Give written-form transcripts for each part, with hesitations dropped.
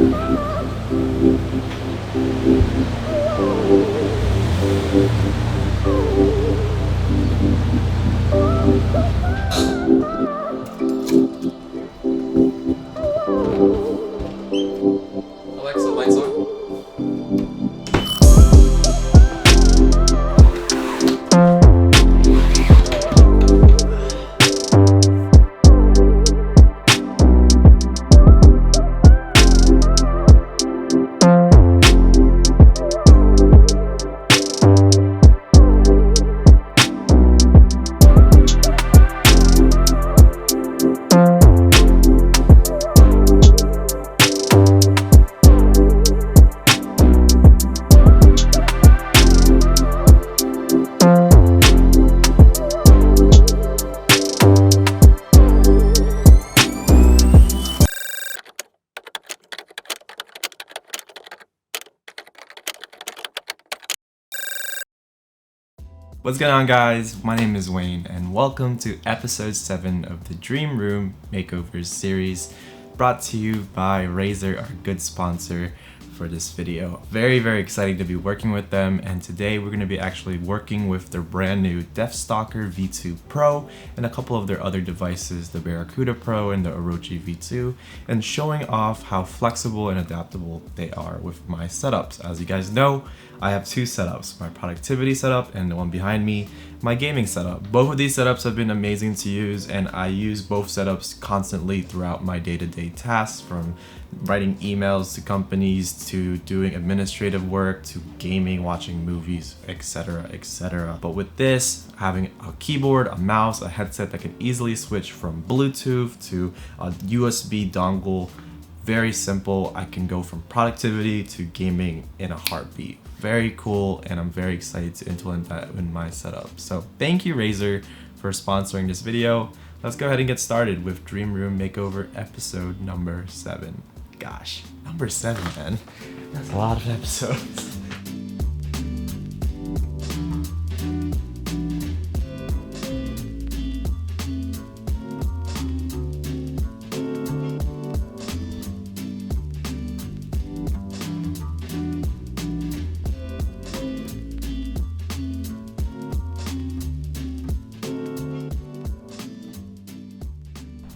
Alexa, lights on. What's going on, guys? My name is Wayne and welcome to episode 7 of the Dream Room Makeovers series, brought to you by Razer, our good sponsor for this video. Very exciting to be working with them, and today we're going to be actually working with their brand new Deathstalker V2 Pro and a couple of their other devices, the Barracuda Pro and the Orochi V2, and showing off how flexible and adaptable they are with my setups. As you guys know, I have two setups, my productivity setup and the one behind me, my gaming setup. Both of these setups have been amazing to use, and I use both setups constantly throughout my day-to-day tasks, from writing emails to companies to doing administrative work to gaming, watching movies, etc. But with this, having a keyboard, a mouse, a headset that can easily switch from Bluetooth to a USB dongle, very simple. I can go from productivity to gaming in a heartbeat. Very cool, and I'm very excited to implement that in my setup. So thank you, Razer, for sponsoring this video. Let's go ahead and get started with Dream Room Makeover episode number 7. Gosh, number 7, man. That's a lot of episodes.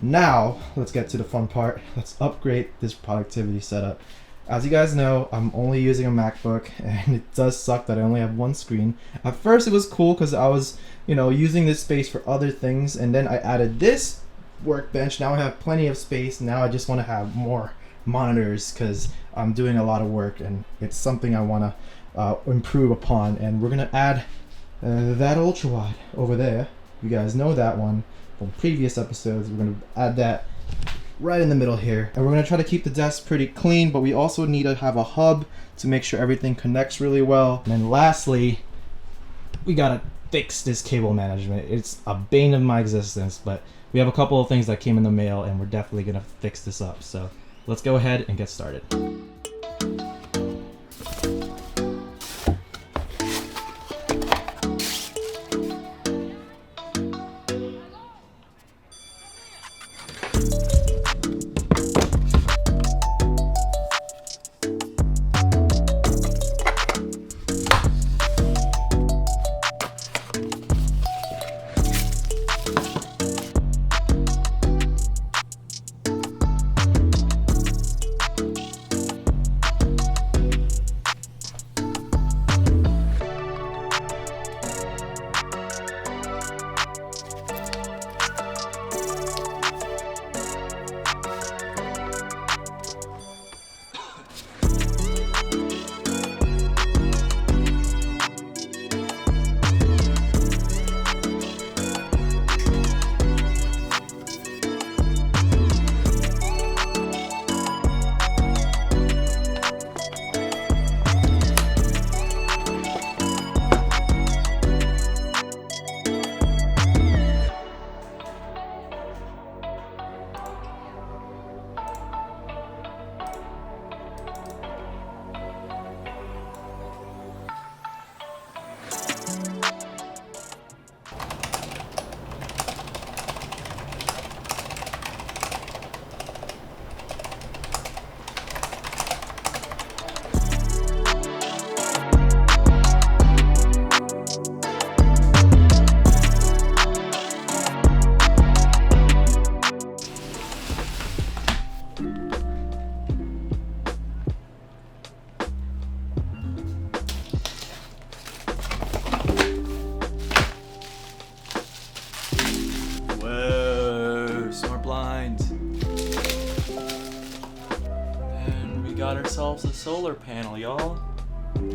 Now, let's get to the fun part. Let's upgrade this productivity setup. As you guys know, I'm only using a MacBook, and it does suck that I only have one screen. At first it was cool because I was, using this space for other things, and then I added this workbench. Now I have plenty of space. Now I just want to have more monitors because I'm doing a lot of work, and it's something I want to improve upon. And we're going to add that ultra wide over there. You guys know that one from previous episodes. We're going to add that right in the middle here, and we're going to try to keep the desk pretty clean, but we also need to have a hub to make sure everything connects really well. And then lastly, we got to fix this cable management. It's a bane of my existence, but we have a couple of things that came in the mail, and we're definitely going to fix this up. So let's go ahead and get started. got ourselves a solar panel, y'all.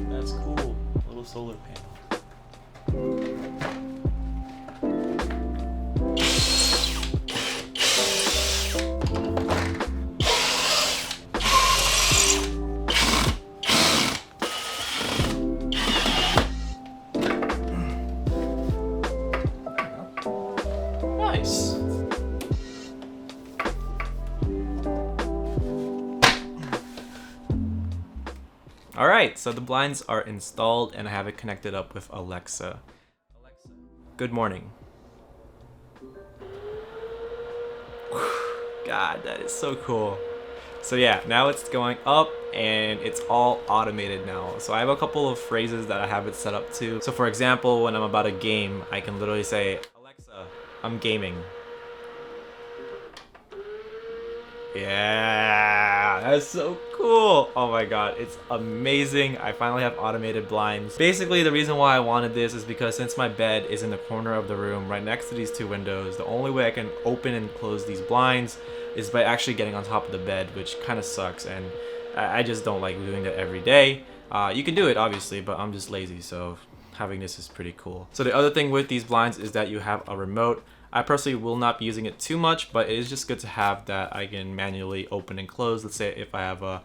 That's cool. A little solar panel. Nice. Alright, so the blinds are installed and I have it connected up with Alexa. Alexa, good morning. God, that is so cool. So yeah, now it's going up and it's all automated now. So I have a couple of phrases that I have it set up to. So for example, when I'm about to game, I can literally say, Alexa, I'm gaming. Yeah, that's so cool. Oh my god, it's amazing. I finally have automated blinds. Basically, the reason why I wanted this is because since my bed is in the corner of the room right next to these two windows, the only way I can open and close these blinds is by actually getting on top of the bed, which kind of sucks, and I just don't like doing that every day. You can do it obviously, but I'm just lazy, so having this is pretty cool. So the other thing with these blinds is that you have a remote. I personally will not be using it too much, but it is just good to have that I can manually open and close. Let's say if I have a,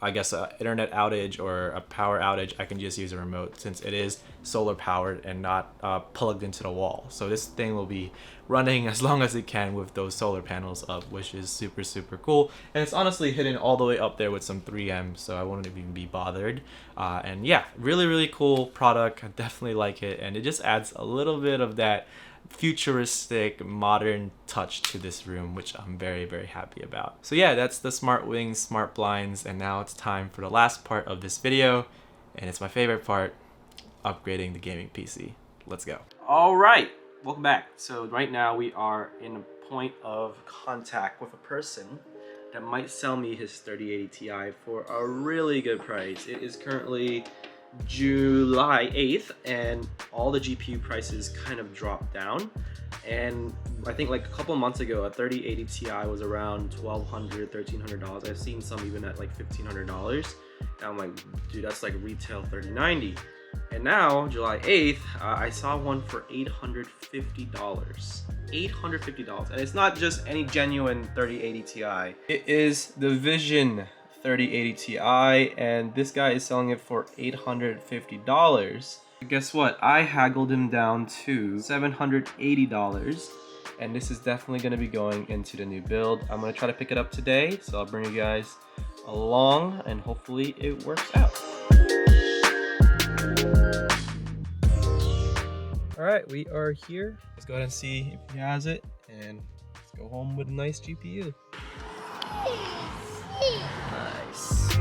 I guess a internet outage or a power outage, I can just use a remote since it is solar powered and not plugged into the wall. So this thing will be running as long as it can with those solar panels up, which is super, super cool. And it's honestly hidden all the way up there with some 3M, so I won't even be bothered. And yeah, really, really cool product. I definitely like it. And it just adds a little bit of that futuristic modern touch to this room, which I'm very, very happy about. So yeah, that's the smart wings, smart blinds, and now it's time for the last part of this video, and it's my favorite part, upgrading the gaming PC. Let's go. All right, welcome back. So right now we are in a point of contact with a person that might sell me his 3080 Ti for a really good price. It is currently July 8th and all the GPU prices kind of dropped down, and I think like a couple months ago a 3080 Ti was around $1,200, $1,300. I've seen some even at like $1,500, and I'm like, dude, that's like retail 3090. And now July 8th I saw one for $850. $850, and it's not just any genuine 3080 Ti. It is the Vision 3080 Ti, and this guy is selling it for $850. Guess what? I haggled him down to $780, and this is definitely going to be going into the new build. I'm going to try to pick it up today, so I'll bring you guys along, and hopefully it works out. Alright, we are here. Let's go ahead and see if he has it, and let's go home with a nice GPU. Nice.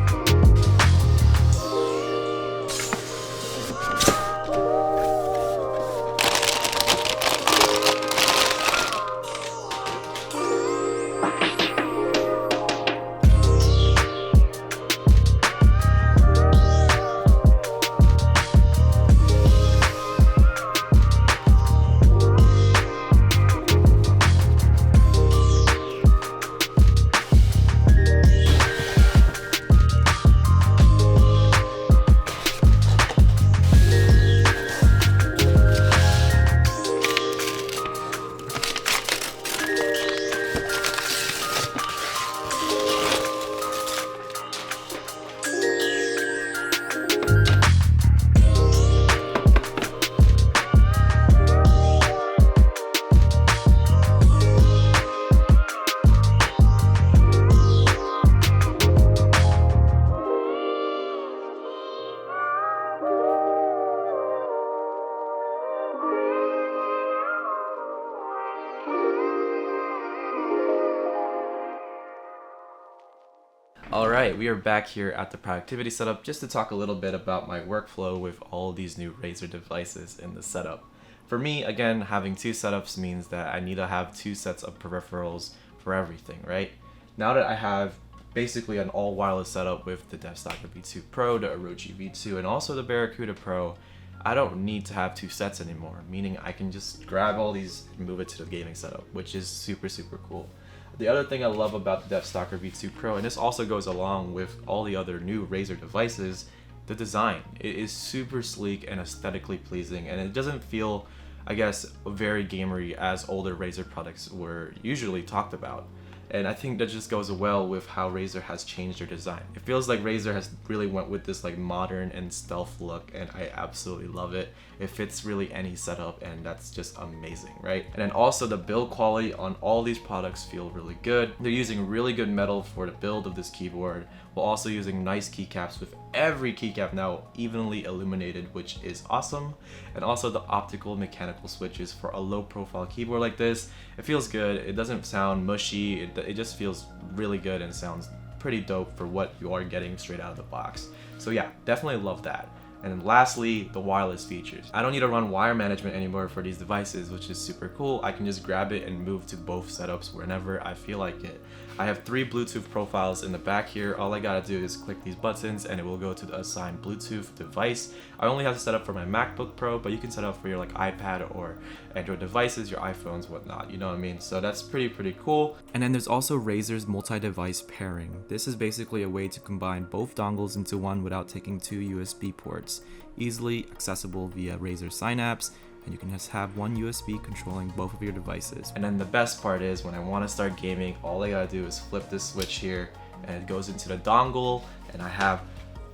Alright, we are back here at the productivity setup just to talk a little bit about my workflow with all these new Razer devices in the setup. For me, again, having two setups means that I need to have two sets of peripherals for everything, right? Now that I have basically an all wireless setup with the Deathstalker V2 Pro, the Orochi V2, and also the Barracuda Pro, I don't need to have two sets anymore, meaning I can just grab all these and move it to the gaming setup, which is super, super cool. The other thing I love about the Deathstalker V2 Pro, and this also goes along with all the other new Razer devices, the design. It is super sleek and aesthetically pleasing, and it doesn't feel, I guess, very gamery as older Razer products were usually talked about. And I think that just goes well with how Razer has changed their design. It feels like Razer has really went with this like modern and stealth look, and I absolutely love it. It fits really any setup, and that's just amazing, right? And then also the build quality on all these products feel really good. They're using really good metal for the build of this keyboard, while also using nice keycaps, with every keycap now evenly illuminated, which is awesome. And also the optical mechanical switches for a low profile keyboard like this. It feels good. It doesn't sound mushy. It just feels really good and sounds pretty dope for what you are getting straight out of the box. So yeah, definitely love that. And then lastly, the wireless features. I don't need to run wire management anymore for these devices, which is super cool. I can just grab it and move to both setups whenever I feel like it. I have 3 Bluetooth profiles in the back here. All I gotta do is click these buttons and it will go to the assigned Bluetooth device. I only have to set up for my MacBook Pro, but you can set up for your like iPad or Android devices, your iPhones, whatnot, you know what I mean? So that's pretty cool. And then there's also Razer's multi-device pairing. This is basically a way to combine both dongles into one without taking 2 USB ports. Easily accessible via Razer Synapse, and you can just have one USB controlling both of your devices. And then the best part is when I want to start gaming, all I gotta do is flip this switch here and it goes into the dongle, and I have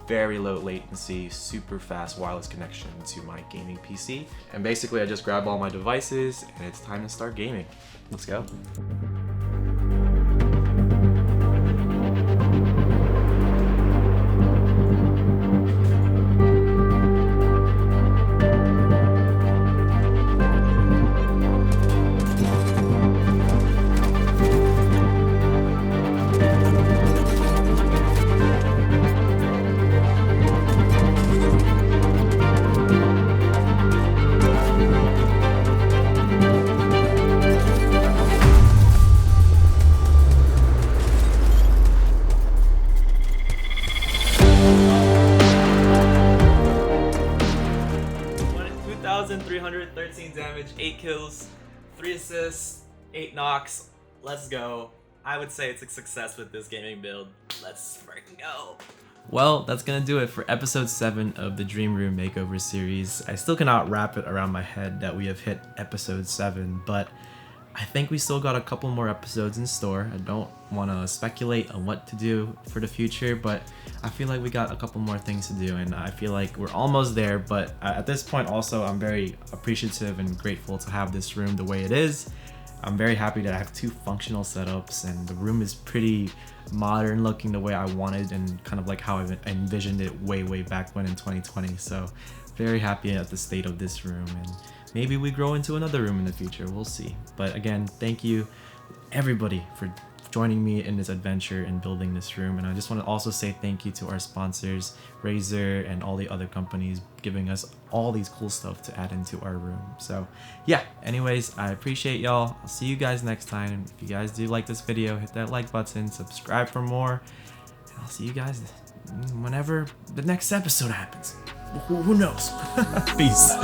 very low latency, super fast wireless connection to my gaming PC. And basically I just grab all my devices and it's time to start gaming. Let's go. Damage, 8 kills, 3 assists, 8 knocks. Let's go. I would say it's a success with this gaming build. Let's freaking go. Well, that's gonna do it for episode 7 of the Dream Room Makeover series. I still cannot wrap it around my head that we have hit episode 7, but I think we still got a couple more episodes in store. I don't want to speculate on what to do for the future, but I feel like we got a couple more things to do, and I feel like we're almost there. But at this point also, I'm very appreciative and grateful to have this room the way it is. I'm very happy that I have 2 functional setups, and the room is pretty modern looking the way I wanted, and kind of like how I envisioned it way back when in 2020. So very happy at the state of this room, and maybe we grow into another room in the future, we'll see. But again, thank you everybody for joining me in this adventure in building this room. And I just want to also say thank you to our sponsors, Razer and all the other companies, giving us all these cool stuff to add into our room. So yeah, anyways, I appreciate y'all. I'll see you guys next time. If you guys do like this video, hit that like button, subscribe for more, and I'll see you guys whenever the next episode happens. Who knows? Peace.